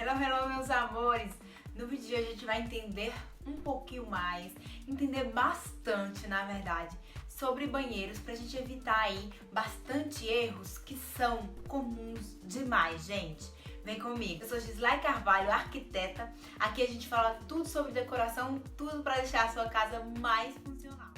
Hello, meus amores! No vídeo de hoje a gente vai entender um pouquinho mais, entender bastante, na verdade, sobre banheiros pra gente evitar aí bastante erros que são comuns demais, gente. Vem comigo. Eu sou Gislaine Carvalho, arquiteta. Aqui a gente fala tudo sobre decoração, tudo pra deixar a sua casa mais funcional.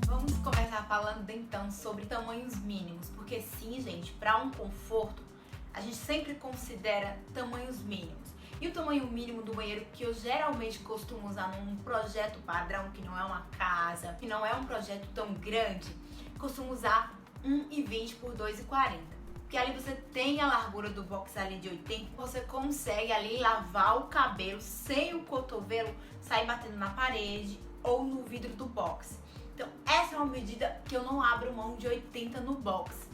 Vamos começar falando então sobre tamanhos mínimos, porque sim, gente, para um conforto, a gente sempre considera tamanhos mínimos. E o tamanho mínimo do banheiro que eu geralmente costumo usar num projeto padrão, que não é uma casa, que não é um projeto tão grande, costumo usar 1,20 por 2,40. Porque ali você tem a largura do box ali de 80, você consegue ali lavar o cabelo sem o cotovelo sair batendo na parede ou no vidro do box. Então essa é uma medida que eu não abro mão de 80 no box.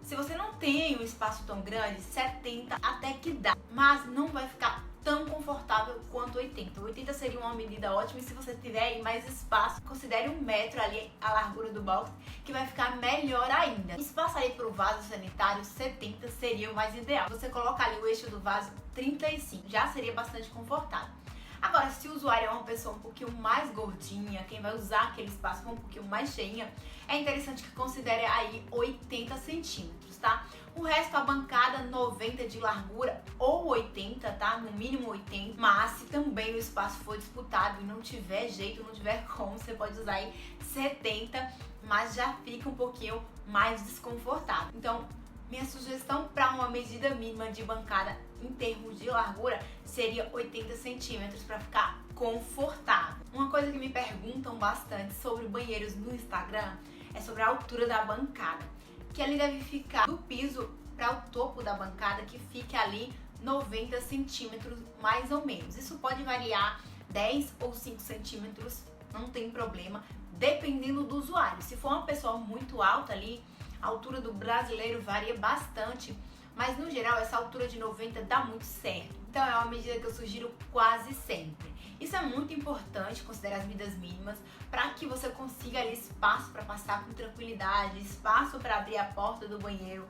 Se você não tem um espaço tão grande, 70 até que dá, mas não vai ficar tão confortável quanto 80. 80 seria uma medida ótima e se você tiver aí mais espaço, considere 1 metro ali a largura do box, que vai ficar melhor ainda. Espaço aí para o vaso sanitário, 70 seria o mais ideal. Você coloca ali o eixo do vaso 35, já seria bastante confortável. Agora, se o usuário é uma pessoa um pouquinho mais gordinha, quem vai usar aquele espaço um pouquinho mais cheinha, é interessante que considere aí 80 centímetros, tá? O resto, a bancada 90 de largura ou 80, tá? No mínimo 80, mas se também o espaço for disputado e não tiver jeito, não tiver como, você pode usar aí 70, mas já fica um pouquinho mais desconfortável. Então, minha sugestão para uma medida mínima de bancada em termos de largura seria 80 centímetros para ficar confortável. Uma coisa que me perguntam bastante sobre banheiros no Instagram é sobre a altura da bancada, que ali deve ficar do piso para o topo da bancada, que fique ali 90 centímetros mais ou menos. Isso pode variar 10 ou 5 centímetros, não tem problema, dependendo do usuário. Se for uma pessoa muito alta ali, a altura do brasileiro varia bastante, mas no geral essa altura de 90 dá muito certo. Então é uma medida que eu sugiro quase sempre. Isso é muito importante, considerar as medidas mínimas, para que você consiga ali espaço para passar com tranquilidade, espaço para abrir a porta do banheiro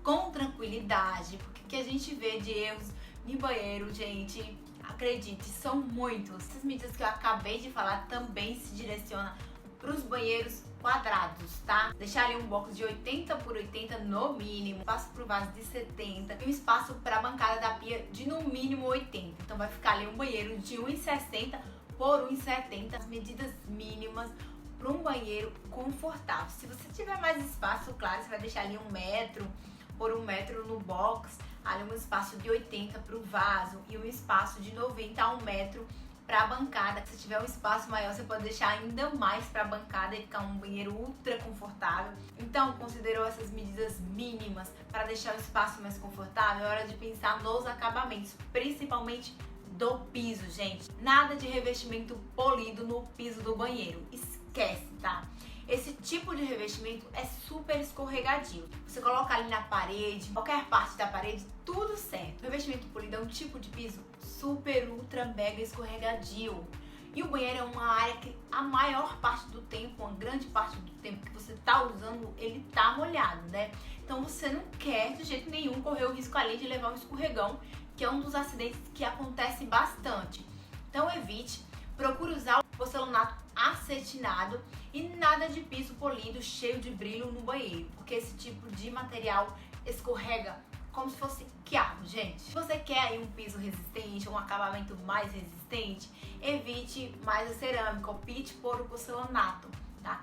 com tranquilidade, porque o que a gente vê de erros em banheiro, gente, acredite, são muitos. Essas medidas que eu acabei de falar também se direcionam para os banheiros quadrados, tá? Deixar ali um box de 80 por 80 no mínimo, espaço para o vaso de 70 e um espaço para a bancada da pia de no mínimo 80. Então vai ficar ali um banheiro de 1,60 por 1,70, as medidas mínimas para um banheiro confortável. Se você tiver mais espaço, claro, você vai deixar ali 1 metro por 1 metro no box, ali um espaço de 80 para o vaso e um espaço de 90 a 1 metro para a bancada. Se tiver um espaço maior, você pode deixar ainda mais para a bancada e ficar um banheiro ultra confortável. Então, considerou essas medidas mínimas para deixar o espaço mais confortável? É hora de pensar nos acabamentos, principalmente do piso, gente. Nada de revestimento polido no piso do banheiro. Esquece, tá? Esse tipo de revestimento é super escorregadio. Você coloca ali na parede, qualquer parte da parede, tudo certo. O revestimento polido é um tipo de piso super, ultra, mega escorregadio. E o banheiro é uma área que a maior parte do tempo, uma grande parte do tempo que você tá usando, ele tá molhado, né? Então você não quer de jeito nenhum correr o risco ali de levar um escorregão, que é um dos acidentes que acontece bastante. Então evite, procure usar o porcelanato acetinado e nada de piso polido cheio de brilho no banheiro, porque esse tipo de material escorrega como se fosse quiabo, gente. Se você quer aí um piso resistente, um acabamento mais resistente, evite mais a cerâmica, opte por o porcelanato, tá?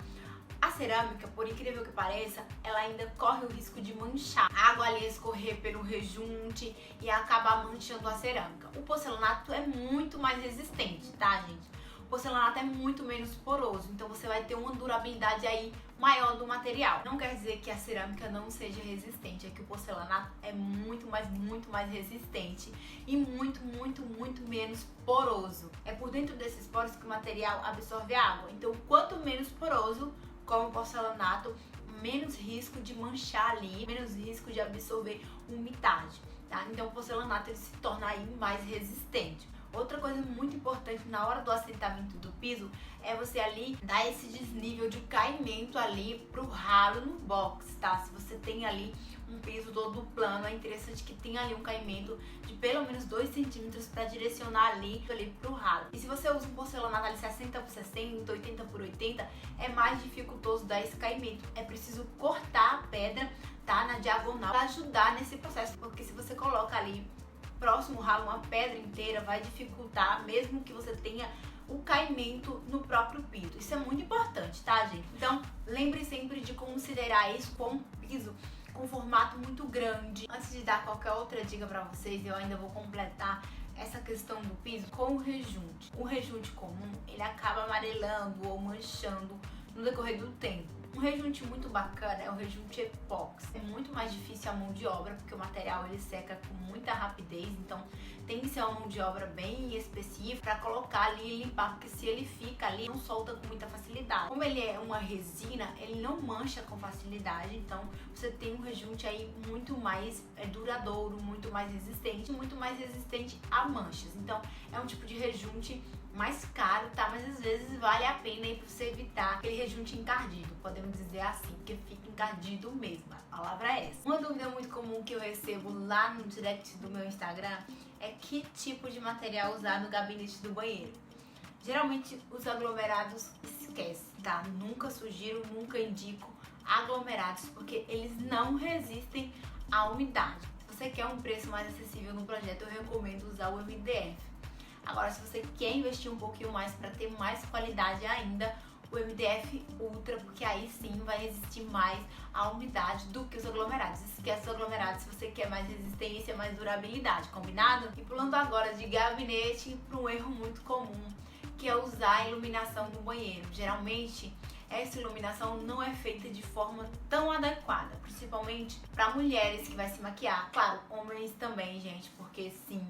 A cerâmica, por incrível que pareça, ela ainda corre o risco de manchar. A água ali escorrer pelo rejunte e acabar manchando a cerâmica. O porcelanato é muito mais resistente, tá, gente? O porcelanato é muito menos poroso, então você vai ter uma durabilidade aí maior do material. Não quer dizer que a cerâmica não seja resistente, é que o porcelanato é muito mais resistente e muito menos poroso. É por dentro desses poros que o material absorve a água. Então, quanto menos poroso, como o porcelanato, menos risco de manchar ali, menos risco de absorver umidade, tá? Então o porcelanato ele se torna aí mais resistente. Outra coisa muito importante na hora do assentamento do piso é você ali dar esse desnível de caimento ali pro ralo no box, tá? Se você tem ali um piso todo plano, é interessante que tenha ali um caimento de pelo menos 2 centímetros para direcionar ali pro ralo. E se você usa um porcelanato ali 60 por 60, 80 por 80, é mais dificultoso dar esse caimento. É preciso cortar a pedra, tá? Na diagonal para ajudar nesse processo, porque se você coloca ali próximo ao ralo uma pedra inteira, vai dificultar, mesmo que você tenha o caimento no próprio piso. Isso é muito importante, tá, gente? Então, lembre sempre de considerar isso como piso com formato muito grande. Antes de dar qualquer outra dica para vocês, eu ainda vou completar essa questão do piso com o rejunte. O rejunte comum, ele acaba amarelando ou manchando no decorrer do tempo. Um rejunte muito bacana é o rejunte epóxi. É muito mais difícil a mão de obra, porque o material ele seca com muita rapidez, então tem que ser uma mão de obra bem específica para colocar ali e limpar, porque se ele fica ali, não solta com muita facilidade. Como ele é uma resina, ele não mancha com facilidade, então você tem um rejunte aí muito mais duradouro, muito mais resistente a manchas. Então é um tipo de rejunte mais caro, tá? Mas às vezes vale a pena aí pra você evitar aquele rejunte encardido, podemos dizer assim, porque fica encardido mesmo, a palavra é essa. Uma dúvida muito comum que eu recebo lá no direct do meu Instagram é que tipo de material usar no gabinete do banheiro. Geralmente os aglomerados esquece, tá? Nunca sugiro, nunca indico aglomerados, porque eles não resistem à umidade. Se você quer um preço mais acessível no projeto, eu recomendo usar o MDF. Agora, se você quer investir um pouquinho mais para ter mais qualidade ainda, o MDF Ultra, porque aí sim vai resistir mais à umidade do que os aglomerados. Esquece os aglomerados se você quer mais resistência, mais durabilidade, combinado? E pulando agora de gabinete para um erro muito comum, que é usar a iluminação do banheiro. Geralmente, essa iluminação não é feita de forma tão adequada, principalmente para mulheres que vai se maquiar. Claro, homens também, gente, porque sim,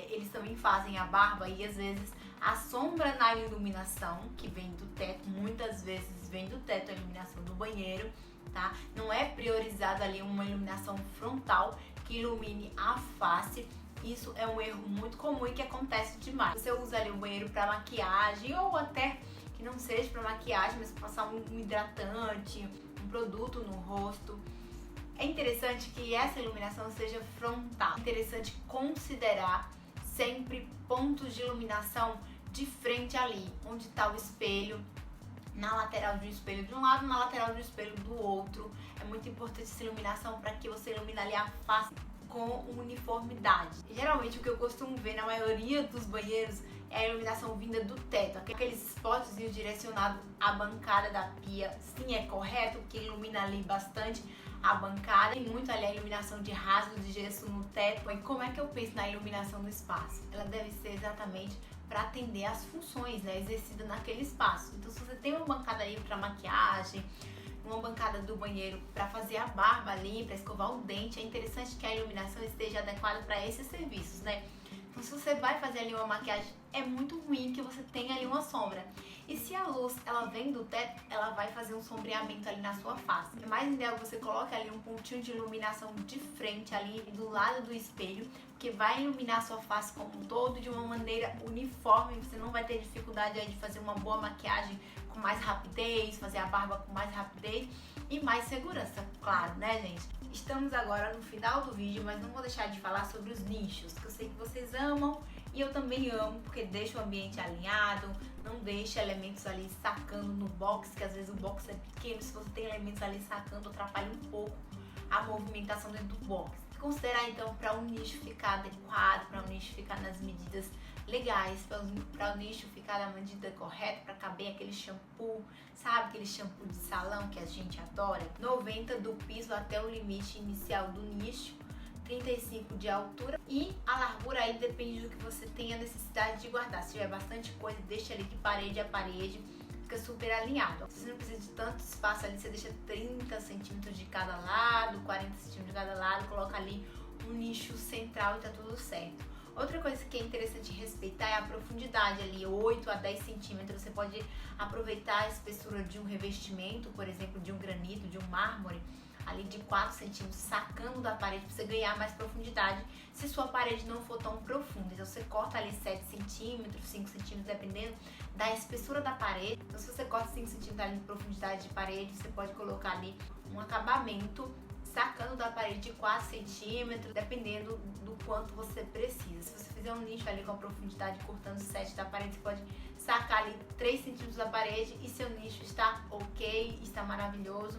eles também fazem a barba e às vezes a sombra na iluminação que vem do teto, muitas vezes vem do teto a iluminação do banheiro, tá? Não é priorizada ali uma iluminação frontal que ilumine a face. Isso é um erro muito comum e que acontece demais. Você usa ali o banheiro para maquiagem ou até que não seja para maquiagem, mas para passar um hidratante, um produto no rosto. É interessante que essa iluminação seja frontal. É interessante considerar sempre pontos de iluminação de frente ali, onde está o espelho, na lateral do espelho de um lado, na lateral do espelho do outro. É muito importante essa iluminação para que você ilumine ali a face com uniformidade. E, geralmente o que eu costumo ver na maioria dos banheiros é a iluminação vinda do teto, aqueles spotzinhos direcionados à bancada da pia. Sim, é correto, porque ilumina ali bastante a bancada. Tem muito ali a iluminação de rasgo de gesso no teto. E como é que eu penso na iluminação do espaço? Ela deve ser exatamente para atender às funções, né, exercidas naquele espaço. Então, se você tem uma bancada aí para maquiagem, uma bancada do banheiro para fazer a barba ali, para escovar o dente, é interessante que a iluminação esteja adequada para esses serviços, né? Então, se você vai fazer ali uma maquiagem, é muito ruim que você tenha ali uma sombra. E se a luz ela vem do teto, ela vai fazer um sombreamento ali na sua face. É mais ideal que você coloque ali um pontinho de iluminação de frente ali do lado do espelho, que vai iluminar a sua face como um todo de uma maneira uniforme. Você não vai ter dificuldade aí de fazer uma boa maquiagem com mais rapidez, fazer a barba com mais rapidez e mais segurança, claro, né, gente? Estamos agora no final do vídeo, mas não vou deixar de falar sobre os nichos, que eu sei que vocês amam e eu também amo, porque deixa o ambiente alinhado, não deixa elementos ali sacando no box, que às vezes o box é pequeno, se você tem elementos ali sacando, atrapalha um pouco a movimentação dentro do box. Considerar então para o nicho ficar adequado, para o nicho ficar nas medidas legais, para o nicho ficar na medida correta, para caber aquele shampoo, sabe? Aquele shampoo de salão que a gente adora. 90 do piso até o limite inicial do nicho, 35 de altura e a largura aí depende do que você tenha necessidade de guardar. Se tiver bastante coisa, deixa ali de parede a parede, fica super alinhado. Se você não precisa de tanto espaço ali, você deixa 30 centímetros de cada lado, 40 centímetros de cada lado, coloca ali um nicho central e tá tudo certo. Outra coisa que é interessante respeitar é a profundidade ali, 8 a 10 centímetros. Você pode aproveitar a espessura de um revestimento, por exemplo, de um granito, de um mármore, ali de 4 centímetros, sacando da parede para você ganhar mais profundidade, se sua parede não for tão profunda. Então você corta ali 7 centímetros, 5 centímetros, dependendo da espessura da parede. Então se você corta 5 centímetros ali de profundidade de parede, você pode colocar ali um acabamento sacando da parede de 4 centímetros, dependendo do quanto você precisa. Se você fizer um nicho ali com a profundidade cortando 7 da parede, você pode sacar ali 3 centímetros da parede e seu nicho está ok, está maravilhoso.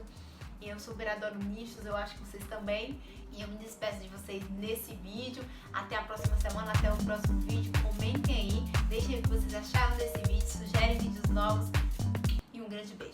E eu super adoro nichos, eu acho que vocês também. E eu me despeço de vocês nesse vídeo. Até a próxima semana, até o próximo vídeo. Comentem aí, deixem o que vocês acharam desse vídeo, sugerem vídeos novos. E um grande beijo.